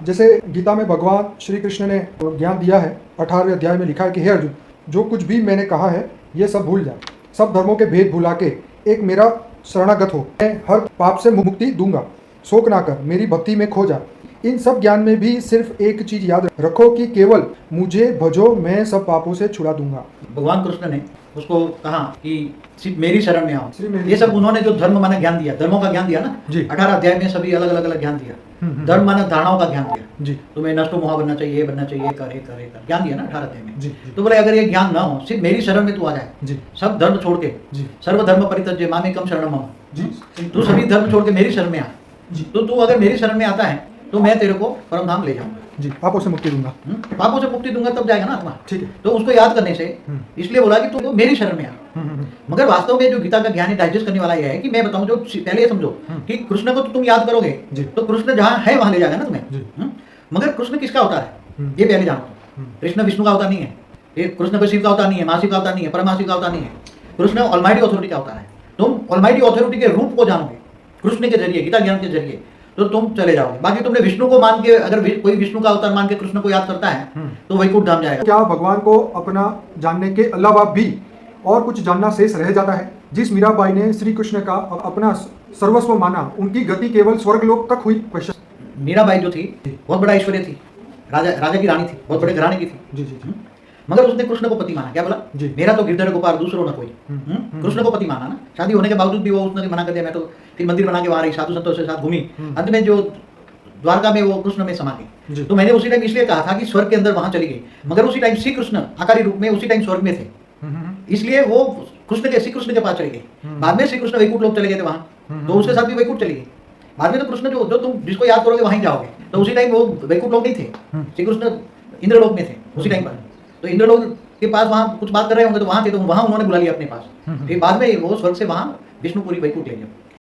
जैसे गीता में भगवान श्री कृष्ण ने ज्ञान दिया है, 18वें अध्याय में लिखा है कि हे अर्जुन, जो कुछ भी मैंने कहा है ये सब भूल जा, सब धर्मों के भेद भुला के एक मेरा शरणागत हो, मैं हर पाप से मुक्ति दूंगा, शोक ना कर, मेरी भक्ति में खो जा। इन सब ज्ञान में भी सिर्फ एक चीज याद रखो कि केवल मुझे भजो, मैं सब पापों से छुड़ा दूंगा। भगवान कृष्ण ने उसको कहा कि सिर्फ मेरी शरण में आओ। मेरी ये सब उन्होंने जो धर्म माना ज्ञान दिया, धर्मों का ज्ञान दिया ना जी। 18 अध्याय में सभी अलग अलग ज्ञान दिया। धर्म माना धारणाओं का ज्ञान दिया जी। तुम्हें नष्टो मोहा बनना चाहिए, बनना चाहिए, करे करे कर ज्ञान दिया ना 18 अध्याय में जी। तो बोले अगर ये ज्ञान ना हो, सिर्फ मेरी शरण में तू आ जाए, जी। सब धर्म छोड़ के, जी। सर्वधर्म परित्यज्य मामेकम शरणम मम, जी। तू सभी धर्म छोड़ के मेरी शरण में आ, जी। तो तू अगर मेरी शरण में आता है तो मैं तेरे को परम धाम ले जाऊंगा जी, पापों से मुक्ति दूंगा। पापों से मुक्ति दूंगा, तब जाएगा ना आत्मा। ठीक है। तो उसको याद करने से इसलिए बोला कि तू मेरी शरण में आ। मगर वास्तव में जो गीता का ज्ञान डाइजेस्ट करने वाला ये है कि मैं बताऊं, जो पहले ये समझो कि कृष्ण को तो तुम याद करोगे तो कृष्ण जहां है वहां ले जाएगा ना तुम्हें। मगर कृष्ण किसका अवतार है ये पहले जानो। कृष्ण विष्णु का अवतार नहीं है, ये कृष्ण कोई शिव का अवतार नहीं है, महाशिव का अवतार नहीं है, परमशिव का अवतार नहीं है। कृष्ण ऑलमाइटी अथॉरिटी का अवतार है। तुम ऑलमाइटी अथॉरिटी के रूप को जानोगे कृष्ण के जरिए, गीता ज्ञान के जरिए, तो तुम चले जाओगे। बाकी तुमने विष्णु को मान के, अगर कोई विष्णु का अवतार मान के कृष्ण को याद करता है तो वैकुंठ धाम जाएगा। क्या भगवान को अपना जानने के अलावा भी और कुछ जानना शेष रह जाता है? जिस मीराबाई ने श्री कृष्ण का अपना सर्वस्व माना, उनकी गति केवल स्वर्गलोक तक हुई। क्वेश्चन। मीराबाई जो थी बहुत बड़ा ऐश्वर्य थी, राजा की रानी थी, बहुत बड़े घराने की थी। जी जी। मगर उसने कृष्ण को पति माना। क्या बोला? मेरा तो गिरधर गोपाल, दूसरों ना कोई। कृष्ण को पति माना ना। शादी होने के बावजूद भी वो उसने मना कर दिया, मैं तो फिर मंदिर बना के वहां रही, साधु संतों के साथ घूमी, अंत में जो द्वारका में वो कृष्ण में समा गई। तो मैंने उसी टाइम इसलिए कहा था कि स्वर्ग के अंदर वहां चली गई, मगर उसी टाइम श्री कृष्ण आकारी रूप में उसी टाइम स्वर्ग में थे, इसलिए वो कृष्ण के, श्री कृष्ण के पास चले गए। बाद में श्री कृष्ण वैकुंठ लोग चले गए थे वहां, तो उसके साथ भी वैकुंठ चली गई। बाद में तो कृष्ण जो तुम जिसको याद करोगे वहीं जाओगे, तो उसी टाइम वो वैकुंठ लोग नहीं थे, श्री कृष्ण इंद्रलोक में थे उसी टाइम पर। तो इंद्रलोक के पास वहां कुछ बात कर रहे होंगे तो वहां थे, तो वहां उन्होंने बुला लिया अपने पास। फिर बाद में वो स्वर्ग से वहां विष्णुपुरी वैकुंठ ले गए।